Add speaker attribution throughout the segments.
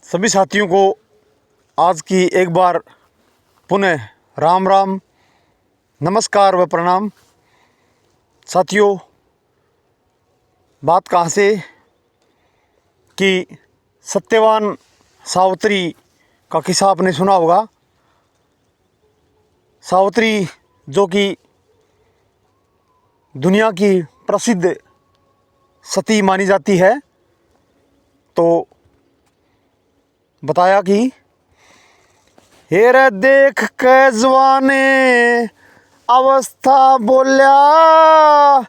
Speaker 1: सभी साथियों को आज की एक बार पुनः राम राम, नमस्कार व प्रणाम। साथियों, बात कहाँ से कि सत्यवान सावित्री का किस्सा आपने सुना होगा। सावित्री जो कि दुनिया की प्रसिद्ध सती मानी जाती है, तो बताया कि हेरे देख के जवाने अवस्था बोल्या,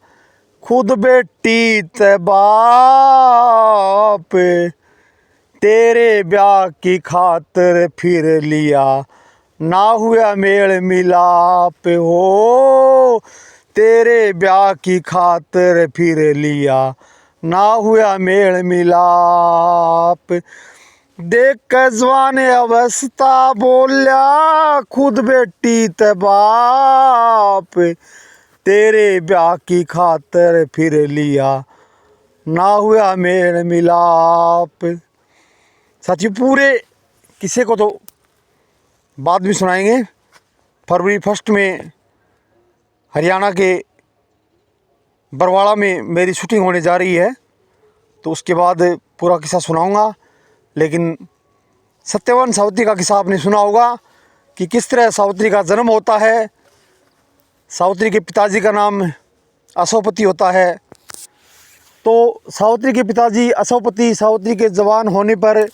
Speaker 1: खुद बेटी ते बाप, तेरे ब्याह की खातिर फिर लिया, ना हुआ मेल मिलाप हो। तेरे ब्याह की खातिर फिर लिया, ना हुआ मेल मिलाप। देख के जवान अवस्था बोल्या, खुद बेटी ते बाप, तेरे ब्याह की खातिर फिर लिया, ना हुआ मेल मिलाप। साथियों, पूरे किस्से को तो बाद में सुनाएंगे। फरवरी 1 में हरियाणा के बरवाड़ा में मेरी शूटिंग होने जा रही है, तो उसके बाद पूरा किस्सा सुनाऊंगा। लेकिन सत्यवान सावित्री का किस्सा आपने सुना होगा कि किस तरह सावित्री का जन्म होता है। सावित्री के पिताजी का नाम अशोकपति होता है। तो सावित्री के पिताजी अशोकपति सावित्री के जवान होने पर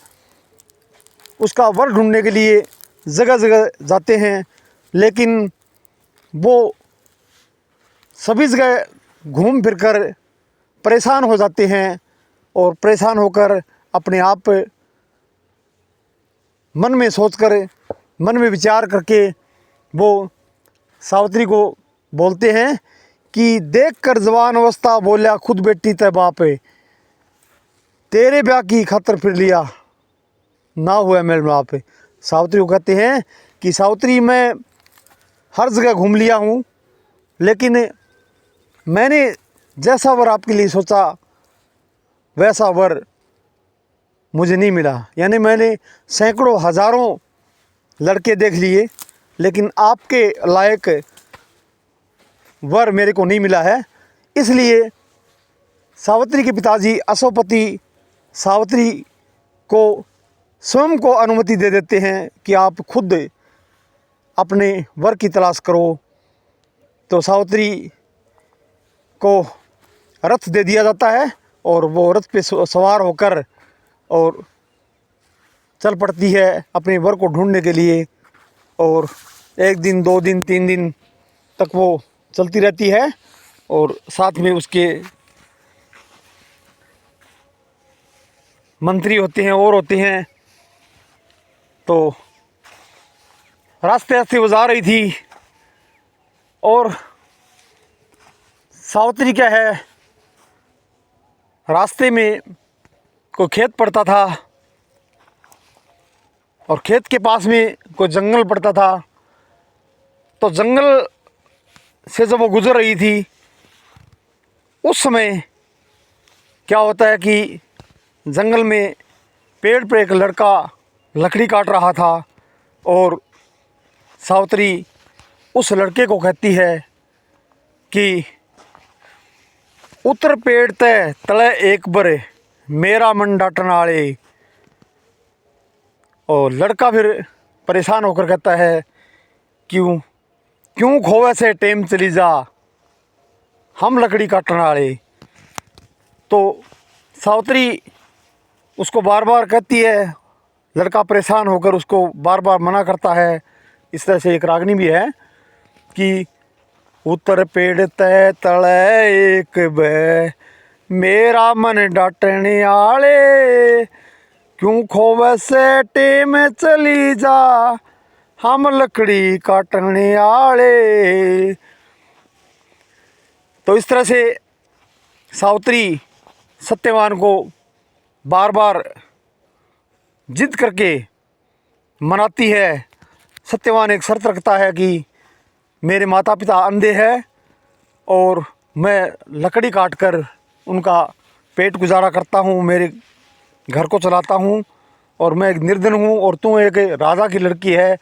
Speaker 1: उसका वर ढूंढने के लिए जगह जगह जाते हैं, लेकिन वो सभी जगह घूम फिर कर परेशान हो जाते हैं और परेशान होकर अपने आप मन में सोचकर, मन में विचार करके वो सावित्री को बोलते हैं कि देख कर जवान अवस्था बोलिया, खुद बेटी ते बाप, तेरे ब्याह की खातिर फिर लिया, ना हुआ मेल मिलाप। सावित्री को कहते हैं कि सावित्री, मैं हर जगह घूम लिया हूँ, लेकिन मैंने जैसा वर आपके लिए सोचा वैसा वर मुझे नहीं मिला। यानी मैंने सैकड़ों हज़ारों लड़के देख लिए, लेकिन आपके लायक वर मेरे को नहीं मिला है। इसलिए सावित्री के पिताजी अशोकपति सावित्री को स्वयं को अनुमति दे देते हैं कि आप खुद अपने वर की तलाश करो। तो सावित्री को रथ दे दिया जाता है और वो रथ पे सवार होकर और चल पड़ती है अपने वर को ढूंढने के लिए। और 1 दिन 2 दिन 3 दिन तक वो चलती रहती है और साथ में उसके मंत्री होते हैं और होते हैं। तो रास्ते रास्ते वो जा रही थी और सावित्री क्या है, रास्ते में कोई खेत पड़ता था और खेत के पास में कोई जंगल पड़ता था। तो जंगल से जब वो गुजर रही थी, उस समय क्या होता है कि जंगल में पेड़ पे एक लड़का लकड़ी काट रहा था और सावित्री उस लड़के को कहती है कि उतर पेड़ ते तले एक बर, मेरा मन डांटन आले। और लड़का फिर परेशान होकर कहता है, क्यों क्यों खोवे से टेम चली जा, हम लकड़ी काटने वाले। तो सावित्री उसको बार बार कहती है, लड़का परेशान होकर उसको बार बार मना करता है। इस तरह से एक रागनी भी है कि उतर पेड़ ते तले एक बे, मेरा मन डांटने आले, क्यों खोवे से टेम चली जा, हम लकड़ी काटने आले। तो इस तरह से सावित्री सत्यवान को बार बार जिद करके मनाती है। सत्यवान एक शर्त रखता है कि मेरे माता पिता अंधे हैं और मैं लकड़ी काट कर उनका पेट गुजारा करता हूँ, मेरे घर को चलाता हूँ, और मैं एक निर्धन हूँ और तू एक राजा की लड़की है,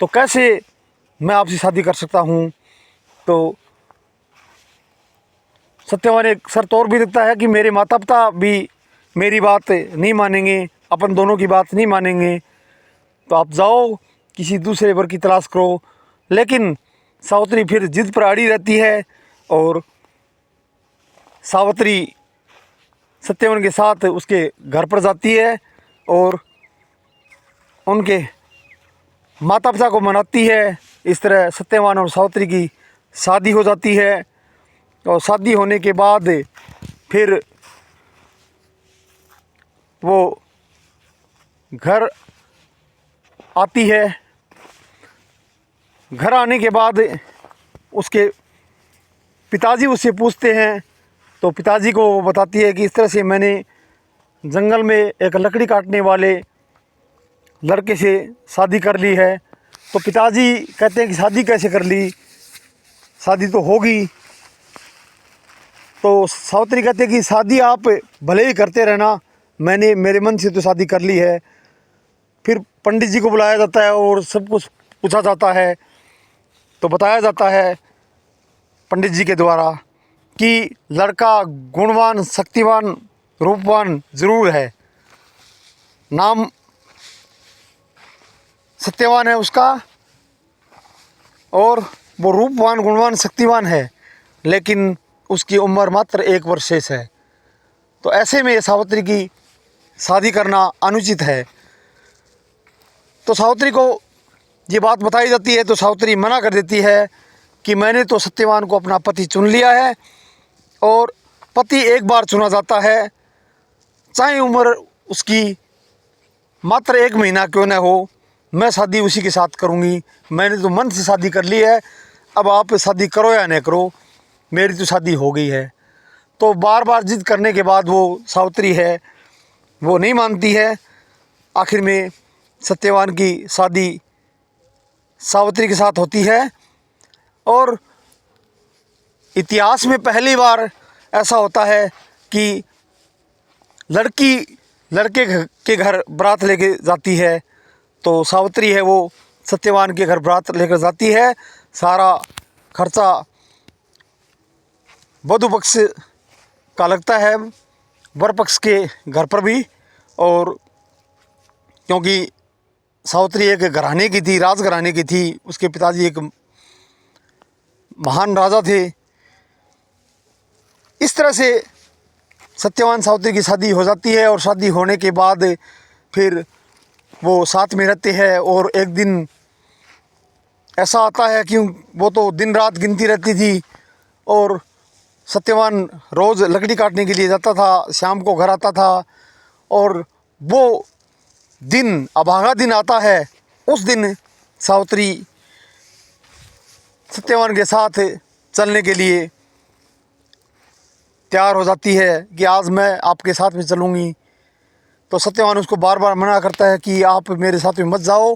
Speaker 1: तो कैसे मैं आपसे शादी कर सकता हूँ। तो सत्यवान एक शर्त और भी रखता है कि मेरे माता पिता भी मेरी बात नहीं मानेंगे, अपन दोनों की बात नहीं मानेंगे, तो आप जाओ किसी दूसरे वर की तलाश करो। लेकिन सावित्री फिर जिद पर अड़ी रहती है और सावित्री सत्यवान के साथ उसके घर पर जाती है और उनके माता पिता को मनाती है। इस तरह सत्यवान और सावित्री की शादी हो जाती है। और शादी होने के बाद फिर वो घर आती है। घर आने के बाद उसके पिताजी उससे पूछते हैं, तो पिताजी को वो बताती है कि इस तरह से मैंने जंगल में एक लकड़ी काटने वाले लड़के से शादी कर ली है। तो पिताजी कहते हैं कि शादी कैसे कर ली, शादी तो होगी। तो सावित्री कहते हैं कि शादी आप भले ही करते रहना, मैंने मेरे मन से तो शादी कर ली है। फिर पंडित जी को बुलाया जाता है और सब कुछ पूछा जाता है। तो बताया जाता है पंडित जी के द्वारा कि लड़का गुणवान, शक्तिवान, रूपवान ज़रूर है। नाम सत्यवान है उसका और वो रूपवान, गुणवान, शक्तिवान है, लेकिन उसकी उम्र मात्र 1 वर्ष शेष है। तो ऐसे में सावित्री की शादी करना अनुचित है। तो सावित्री को ये बात बताई जाती है तो सावित्री मना कर देती है कि मैंने तो सत्यवान को अपना पति चुन लिया है और पति एक बार चुना जाता है, चाहे उम्र उसकी मात्र 1 महीना क्यों न हो, मैं शादी उसी के साथ करूँगी। मैंने तो मन से शादी कर ली है, अब आप शादी करो या न करो, मेरी तो शादी हो गई है। तो बार बार जिद करने के बाद वो सावित्री है वो नहीं मानती है। आखिर में सत्यवान की शादी सावित्री के साथ होती है। और इतिहास में पहली बार ऐसा होता है कि लड़की लड़के के घर बारात लेके जाती है। तो सावित्री है वो सत्यवान के घर बारात लेकर जाती है। सारा खर्चा वधू पक्ष का लगता है, वर पक्ष के घर पर भी। और क्योंकि सावित्री एक घराने की थी, राजघराने की थी, उसके पिताजी एक महान राजा थे। इस तरह से सत्यवान सावित्री की शादी हो जाती है। और शादी होने के बाद फिर वो साथ में रहते हैं। और एक दिन ऐसा आता है कि वो तो दिन रात गिनती रहती थी और सत्यवान रोज़ लकड़ी काटने के लिए जाता था, शाम को घर आता था। और वो दिन अभागा दिन आता है, उस दिन सावित्री सत्यवान के साथ चलने के लिए तैयार हो जाती है कि आज मैं आपके साथ में चलूँगी। तो सत्यवान उसको बार बार मना करता है कि आप मेरे साथ में मत जाओ,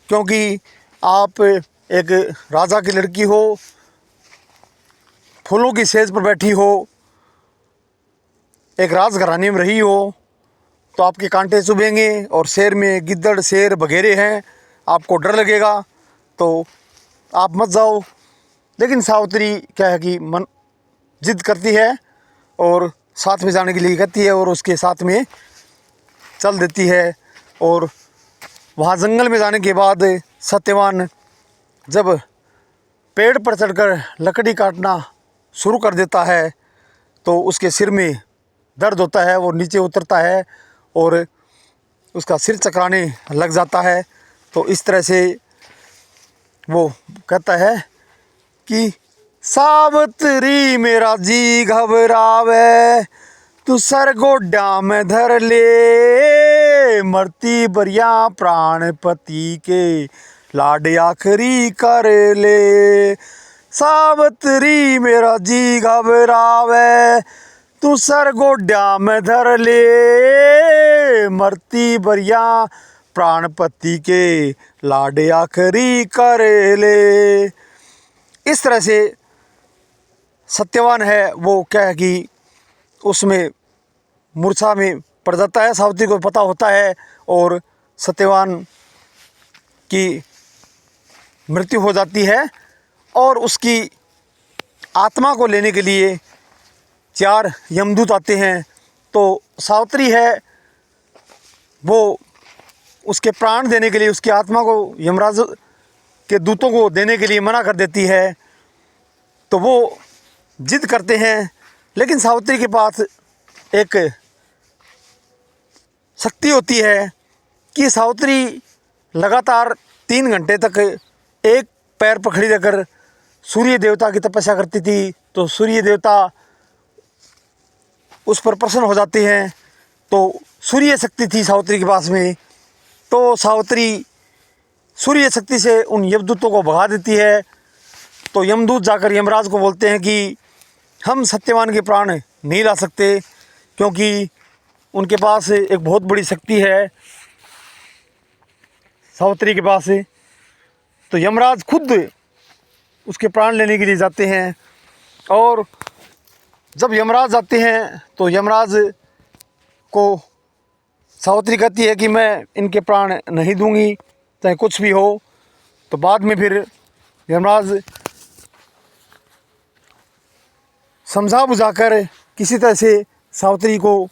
Speaker 1: क्योंकि आप एक राजा की लड़की हो, फूलों की सेज पर बैठी हो, एक राजघराने में रही हो, तो आपके कांटे चुभेंगे और शहर में गिद्दड़ शेर वगैरह हैं, आपको डर लगेगा, तो आप मत जाओ। लेकिन सावित्री क्या है कि मन जिद करती है और साथ में जाने के लिए कहती है और उसके साथ में चल देती है। और वहाँ जंगल में जाने के बाद सत्यवान जब पेड़ पर चढ़कर लकड़ी काटना शुरू कर देता है तो उसके सिर में दर्द होता है, वो नीचे उतरता है और उसका सिर चकराने लग जाता है। तो इस तरह से वो कहता है कि सावित्री मेरा जी घबरावे, तू सर गोड्या में धर ले, मरती बरिया प्राण पति के लाड आखरी कर ले। सावित्री मेरा जी घबरावे, तू सर गोड्या में धर ले, मरती बरिया प्राण पति के लाड आखरी कर ले। इस तरह से सत्यवान है वो क्या है कि उसमें मूर्छा में पड़ जाता है, सावित्री को पता होता है और सत्यवान की मृत्यु हो जाती है। और उसकी आत्मा को लेने के लिए 4 यमदूत आते हैं। तो सावित्री है वो उसके प्राण देने के लिए, उसकी आत्मा को यमराज के दूतों को देने के लिए मना कर देती है। तो वो जिद करते हैं, लेकिन सावित्री के पास एक शक्ति होती है कि सावित्री लगातार 3 घंटे तक एक पैर पर खड़ी रहकर सूर्य देवता की तपस्या करती थी। तो सूर्य देवता उस पर प्रसन्न हो जाते हैं। तो सूर्य शक्ति थी सावित्री के पास में। तो सावित्री सूर्य शक्ति से उन यमदूतों को भगा देती है। तो यमदूत जाकर यमराज को बोलते हैं कि हम सत्यवान के प्राण नहीं ला सकते, क्योंकि उनके पास एक बहुत बड़ी शक्ति है सावित्री के पास। तो यमराज खुद उसके प्राण लेने के लिए जाते हैं। और जब यमराज जाते हैं तो यमराज को सावित्री कहती है कि मैं इनके प्राण नहीं दूंगी, चाहे कुछ भी हो। तो बाद में फिर यमराज समझा बुझाकर किसी तरह से सावित्री को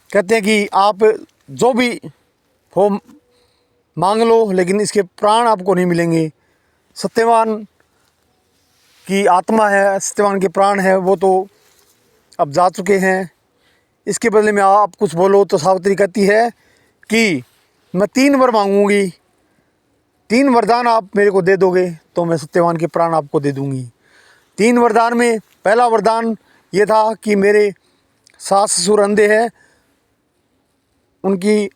Speaker 1: कहते हैं कि आप जो भी हो मांग लो, लेकिन इसके प्राण आपको नहीं मिलेंगे। सत्यवान की आत्मा है, सत्यवान के प्राण है, वो तो अब जा चुके हैं, इसके बदले में आप कुछ बोलो। तो सावित्री कहती है कि मैं 3 वर मांगूंगी, 3 वरदान आप मेरे को दे दोगे तो मैं सत्यवान के प्राण आपको दे दूंगी। 3 वरदान में पहला वरदान ये था कि मेरे सास ससुर अंधे हैं, उनकी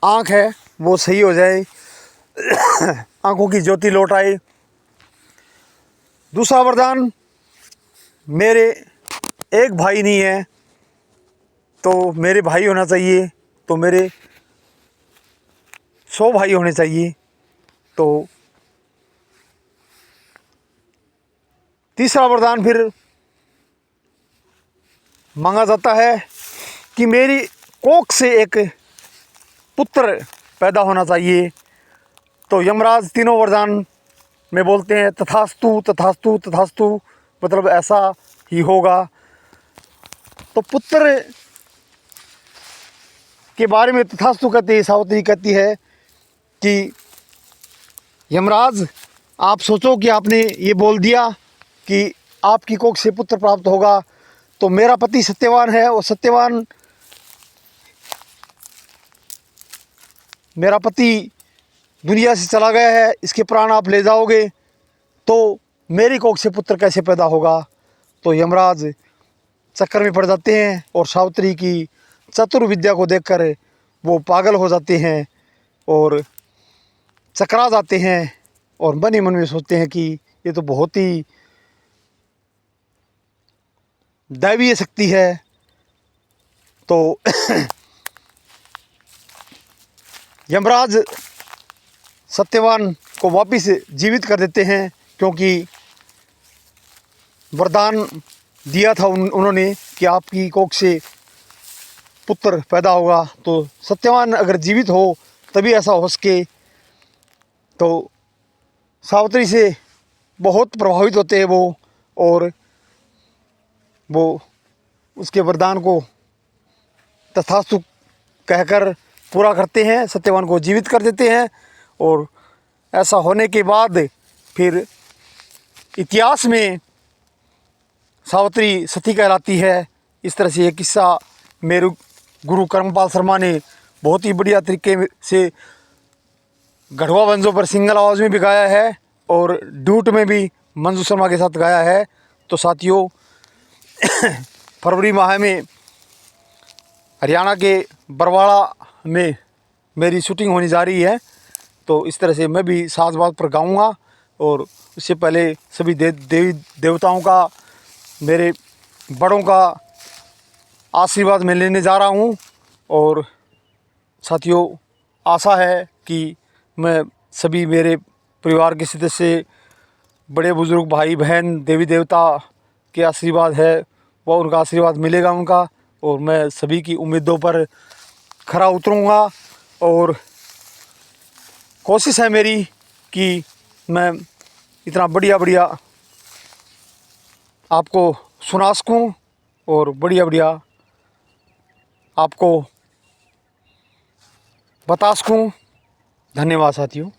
Speaker 1: आँख है वो सही हो जाए, आँखों की ज्योति लौट आए। दूसरा वरदान, मेरे एक भाई नहीं है तो मेरे भाई होना चाहिए, तो मेरे 100 भाई होने चाहिए। तो तीसरा वरदान फिर मांगा जाता है कि मेरी कोख से एक पुत्र पैदा होना चाहिए। तो यमराज तीनों वरदान में बोलते हैं तथास्तु तथास्तु तथास्तु, मतलब ऐसा ही होगा। तो पुत्र के बारे में तथास्तु कहती है सावित्री, कहती है कि यमराज आप सोचो कि आपने ये बोल दिया कि आपकी कोख से पुत्र प्राप्त होगा, तो मेरा पति सत्यवान है और सत्यवान मेरा पति दुनिया से चला गया है, इसके प्राण आप ले जाओगे तो मेरी कोख से पुत्र कैसे पैदा होगा। तो यमराज चक्कर में पड़ जाते हैं और सावित्री की चतुर विद्या को देखकर वो पागल हो जाते हैं और चकरा जाते हैं और मन ही मन में सोचते हैं कि ये तो बहुत ही दैवीय शक्ति है। तो यमराज सत्यवान को वापिस जीवित कर देते हैं, क्योंकि वरदान दिया था उन्होंने कि आपकी कोख से पुत्र पैदा होगा। तो सत्यवान अगर जीवित हो तभी ऐसा हो सके। तो सावित्री से बहुत प्रभावित होते हैं वो, और वो उसके वरदान को तथास्तु कहकर पूरा करते हैं, सत्यवान को जीवित कर देते हैं। और ऐसा होने के बाद फिर इतिहास में सावित्री सती कहलाती है। इस तरह से ये किस्सा मेरे गुरु कर्मपाल शर्मा ने बहुत ही बढ़िया तरीके से गढ़वा वंशों पर सिंगल आवाज़ में भी गाया है और ड्यूट में भी मंजू शर्मा के साथ गाया है। तो साथियों, फरवरी माह में हरियाणा के बरवाड़ा में मेरी शूटिंग होने जा रही है। तो इस तरह से मैं भी साज बाज पर गाऊंगा, और उससे पहले सभी देवी देवताओं का, मेरे बड़ों का आशीर्वाद मैं लेने जा रहा हूं। और साथियों, आशा है कि मैं सभी मेरे परिवार के सदस्य, बड़े बुज़ुर्ग भाई बहन, देवी देवता के आशीर्वाद है, वह उनका आशीर्वाद मिलेगा उनका, और मैं सभी की उम्मीदों पर खरा उतरूँगा और कोशिश है मेरी कि मैं इतना बढ़िया बढ़िया आपको सुना सकूँ और बढ़िया बढ़िया आपको बता सकूँ। धन्यवाद साथियों।